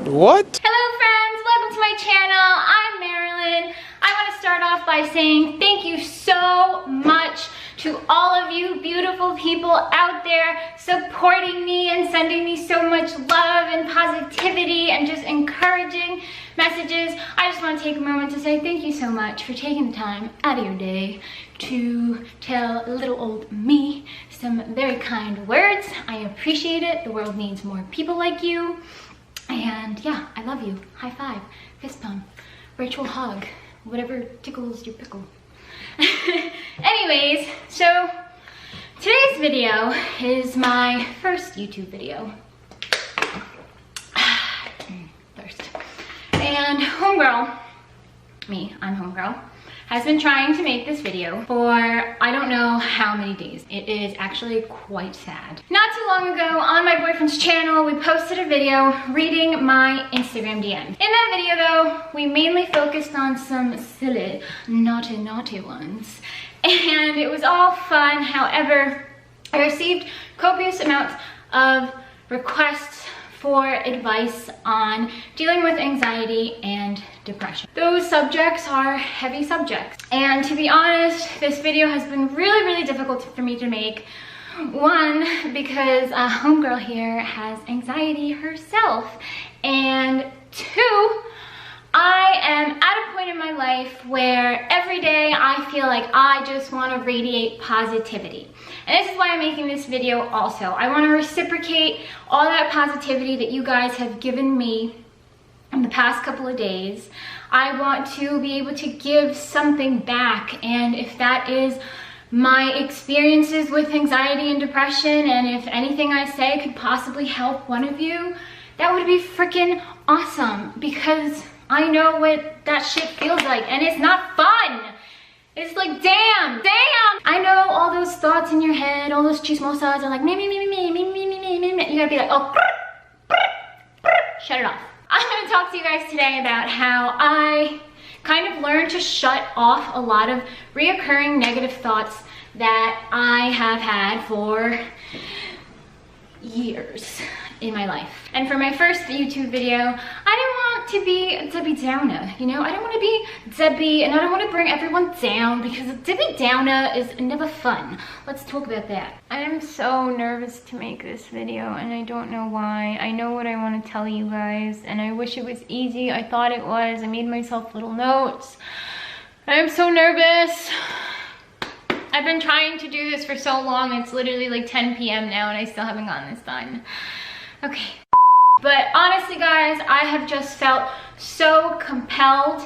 What? Hello friends, welcome to my channel. I'm Marilyn. I want to start off by saying thank you so much to all of you beautiful people out there supporting me and sending me so much love and positivity and just encouraging messages. I just want to take a moment to say thank you so much for taking the time out of your day to tell little old me some very kind words. I appreciate it. The world needs more people like you. And yeah, I love you. High five, fist bump, virtual hug, whatever tickles your pickle. Anyways, so today's video is my first YouTube video. Thirst. And homegirl, I'm homegirl, has been trying to make this video for I don't know how many days. It is actually quite sad. Not too long ago on my boyfriend's channel, we posted a video reading my Instagram DM. In that video though, we mainly focused on some silly, naughty ones. And it was all fun. However, I received copious amounts of requests for advice on dealing with anxiety and depression. Those subjects are heavy subjects. And to be honest, this video has been really difficult for me to make. One, because a homegirl here has anxiety herself. And two, I am at a point in my life where every day I feel like I just want to radiate positivity. And this is why I'm making this video also. I want to reciprocate all that positivity that you guys have given me in the past couple of days. I want to be able to give something back, and if that is my experiences with anxiety and depression, and if anything I say could possibly help one of you, that would be freaking awesome, because I know what that shit feels like, and it's not fun. It's like, damn. I know all those thoughts in your head, all those chismosas are like, me. You gotta be like, oh, shut it off. I'm gonna talk to you guys today about how I kind of learned to shut off a lot of reoccurring negative thoughts that I have had for years in my life. And for my first YouTube video, I didn't want to be Debbie Downer, you know? I don't want to be Debbie, and I don't want to bring everyone down, because Debbie Downer is never fun. Let's talk about that. I am so nervous to make this video, and I don't know why. I know what I want to tell you guys, and I wish it was easy. I thought it was. I made myself little notes. I am so nervous. I've been trying to do this for so long. It's literally like 10 p.m. now, and I still haven't gotten this done. Okay. But honestly, guys, I have just felt so compelled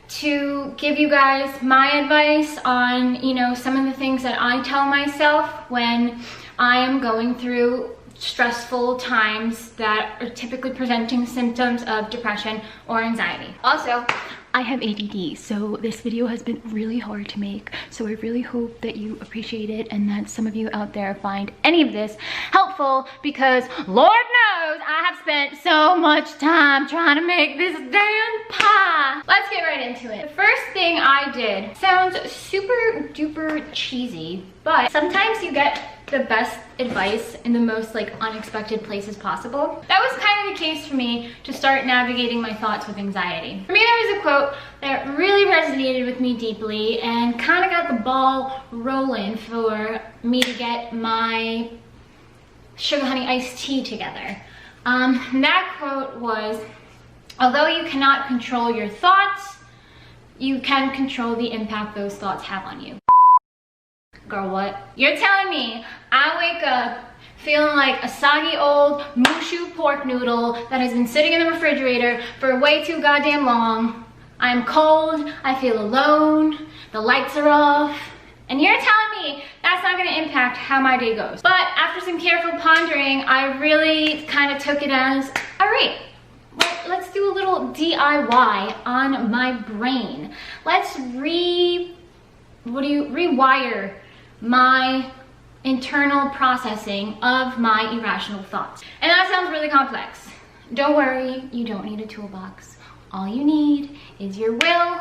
to give you guys my advice on, you know, some of the things that I tell myself when I am going through stressful times that are typically presenting symptoms of depression or anxiety. Also, I have ADD, so this video has been really hard to make, so I really hope that you appreciate it and that some of you out there find any of this helpful, because Lord knows I have spent so much time trying to make this damn pie. Let's get right into it. The first thing I did sounds super duper cheesy, but sometimes you get the best advice in the most like unexpected places possible. That was kind of the case for me to start navigating my thoughts with anxiety. For me, there was a quote that really resonated with me deeply and kind of got the ball rolling for me to get my sugar honey iced tea together. That quote was, although you cannot control your thoughts, you can control the impact those thoughts have on you. Girl, what? You're telling me I wake up feeling like a soggy old Mushu pork noodle that has been sitting in the refrigerator for way too goddamn long. I'm cold, I feel alone, the lights are off, and you're telling me that's not gonna impact how my day goes. But after some careful pondering, I really kind of took it as, all right, well, let's do a little DIY on my brain. Let's rewire my internal processing of my irrational thoughts. And that sounds really complex. Don't worry, you don't need a toolbox. All you need is your will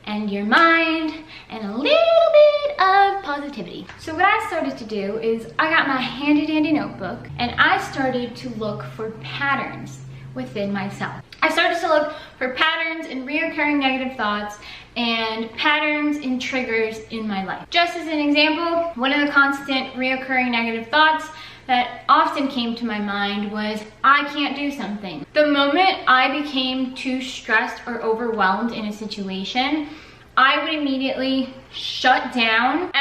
and your mind and a little bit of positivity. So what I started to do is I got my handy dandy notebook and I started to look for patterns within myself. I started to look for patterns in reoccurring negative thoughts and patterns in triggers in my life. Just as an example, one of the constant reoccurring negative thoughts that often came to my mind was, I can't do something. The moment I became too stressed or overwhelmed in a situation, I would immediately shut down.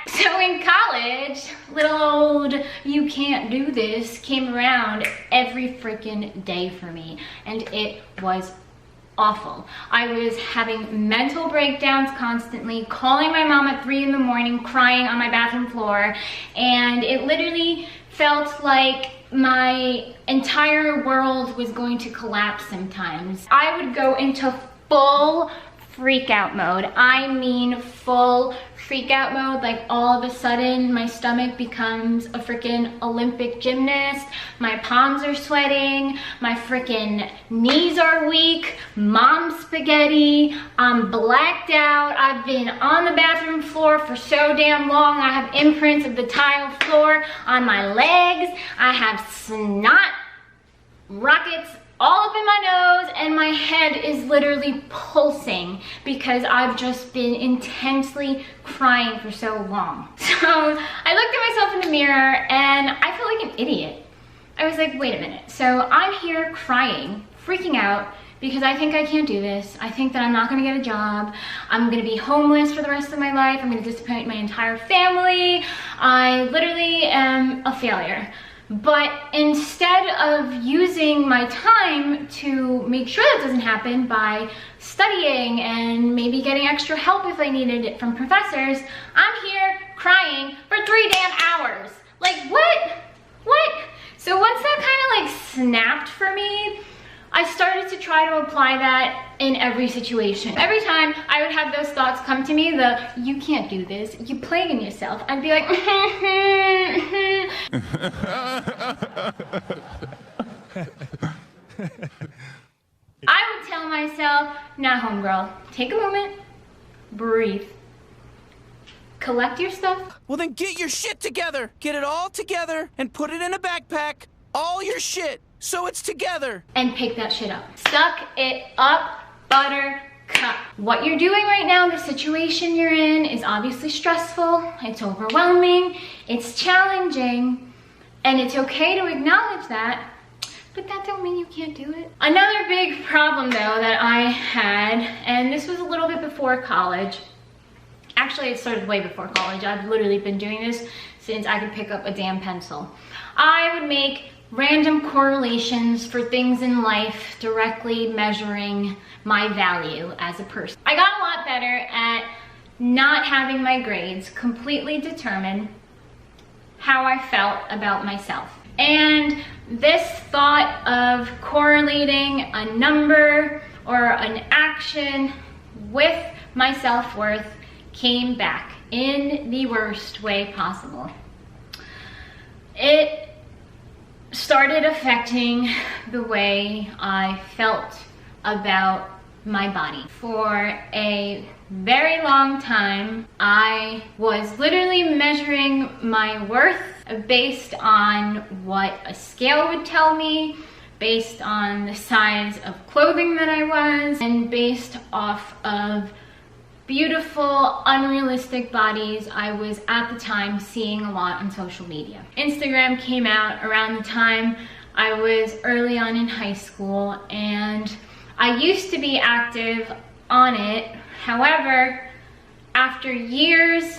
So in college, little old "you can't do this" came around every freaking day for me, and it was awful. I was having mental breakdowns constantly, calling my mom at 3 in the morning, crying on my bathroom floor, and it literally felt like my entire world was going to collapse sometimes. I would go into full freak out mode. I mean full freak out mode, like all of a sudden my stomach becomes a freaking Olympic gymnast, my palms are sweating, my freaking knees are weak, mom's spaghetti, I'm blacked out, I've been on the bathroom floor for so damn long, I have imprints of the tile floor on my legs, I have snot rockets all up in my nose, and my head is literally pulsing because I've just been intensely crying for so long. So I looked at myself in the mirror and I felt like an idiot. I was like, wait a minute. So I'm here crying, freaking out because I think I can't do this. I think that I'm not gonna get a job. I'm gonna be homeless for the rest of my life. I'm gonna disappoint my entire family. I literally am a failure. But instead of using my time to make sure that doesn't happen by studying and maybe getting extra help if I needed it from professors, I'm here crying for 3 damn hours. Like, what? So once that kind of like snapped for me, I started to try to apply that in every situation. Every time I would have those thoughts come to me, the "you can't do this, you plaguing yourself," I'd be like, I would tell myself, nah, homegirl, take a moment, breathe, collect your stuff. Well, then get your shit together. Get it all together and put it in a backpack. All your shit. So it's together. And pick that shit up. Suck it up, buttercup. What you're doing right now, the situation you're in, is obviously stressful, it's overwhelming, it's challenging, and it's okay to acknowledge that, but that don't mean you can't do it. Another big problem though that I had, and this was a little bit before college, actually it started way before college, I've literally been doing this since I could pick up a damn pencil. I would make random correlations for things in life directly measuring my value as a person. I got a lot better at not having my grades completely determine how I felt about myself. And this thought of correlating a number or an action with my self-worth came back in the worst way possible. It started affecting the way I felt about my body. For a very long time, I was literally measuring my worth based on what a scale would tell me, based on the size of clothing that I was, and based off of beautiful, unrealistic bodies I was at the time seeing a lot on social media. Instagram came out around the time I was early on in high school, and I used to be active on it. However, after years,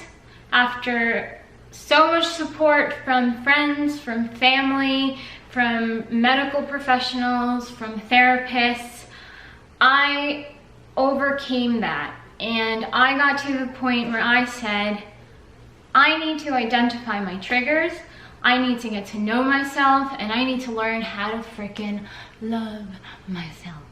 after so much support from friends, from family, from medical professionals, from therapists, I overcame that. And I got to the point where I said, I need to identify my triggers, I need to get to know myself, and I need to learn how to freaking love myself.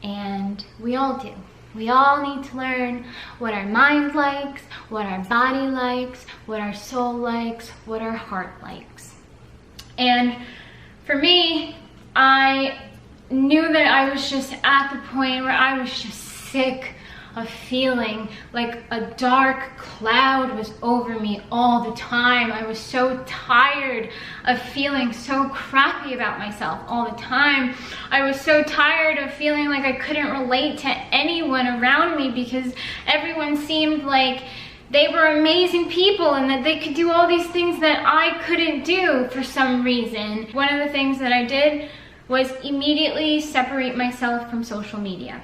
And we all do. We all need to learn what our mind likes, what our body likes, what our soul likes, what our heart likes. And for me, I knew that I was just at the point where I was just sick of feeling like a dark cloud was over me all the time. I was so tired of feeling so crappy about myself all the time. I was so tired of feeling like I couldn't relate to anyone around me because everyone seemed like they were amazing people and that they could do all these things that I couldn't do for some reason. One of the things that I did was immediately separate myself from social media.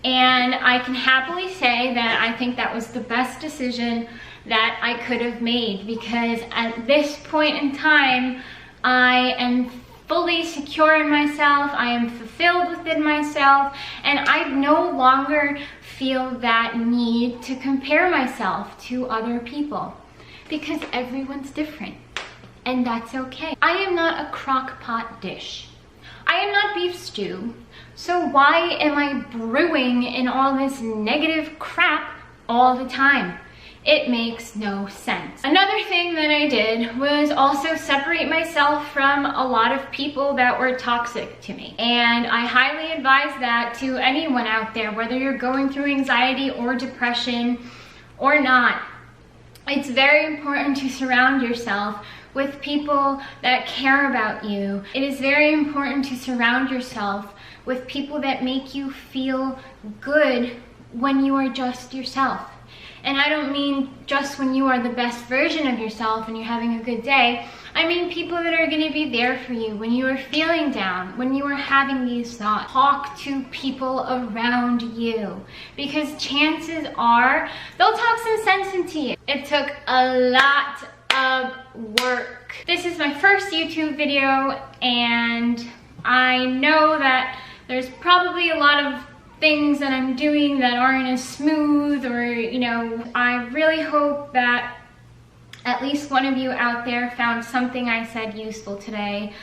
And I can happily say that I think that was the best decision that I could have made, because at this point in time, I am fully secure in myself, I am fulfilled within myself, and I no longer feel that need to compare myself to other people, because everyone's different, and that's okay. I am not a crock pot dish. I am not beef stew, so why am I brewing in all this negative crap all the time? It makes no sense. Another thing that I did was also separate myself from a lot of people that were toxic to me. And I highly advise that to anyone out there, whether you're going through anxiety or depression or not. It's very important to surround yourself with people that care about you. It is very important to surround yourself with people that make you feel good when you are just yourself. And I don't mean just when you are the best version of yourself and you're having a good day. I mean people that are gonna be there for you when you are feeling down, when you are having these thoughts. Talk to people around you, because chances are they'll talk some sense into you. It took a lot of work. This is my first YouTube video, and I know that there's probably a lot of things that I'm doing that aren't as smooth, or I really hope that at least one of you out there found something I said useful today.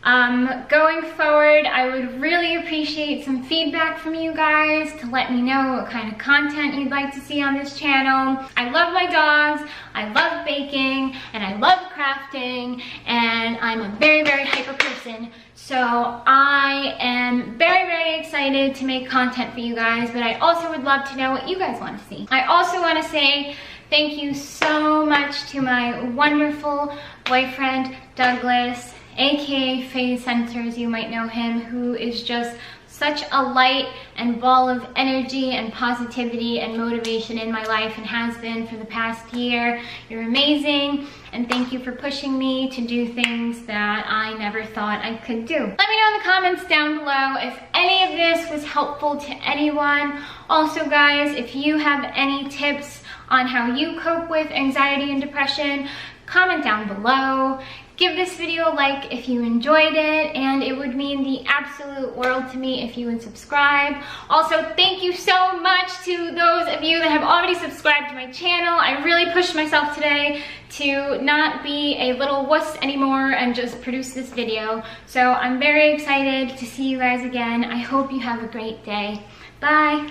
Going forward, I would really appreciate some feedback from you guys to let me know what kind of content you'd like to see on this channel. I love my dogs, I love baking, and I love crafting, and I'm a very, very hyper person. So I am very, very excited to make content for you guys, but I also would love to know what you guys want to see. I also want to say thank you so much to my wonderful boyfriend, Douglas, aka Phase Center, as you might know him, who is just such a light and ball of energy and positivity and motivation in my life, and has been for the past year. You're amazing, and thank you for pushing me to do things that I never thought I could do. Let me know in the comments down below if any of this was helpful to anyone. Also guys, if you have any tips on how you cope with anxiety and depression, comment down below. Give this video a like if you enjoyed it, and it would mean the absolute world to me if you would subscribe. Also, thank you so much to those of you that have already subscribed to my channel. I really pushed myself today to not be a little wuss anymore and just produce this video. So I'm very excited to see you guys again. I hope you have a great day. Bye.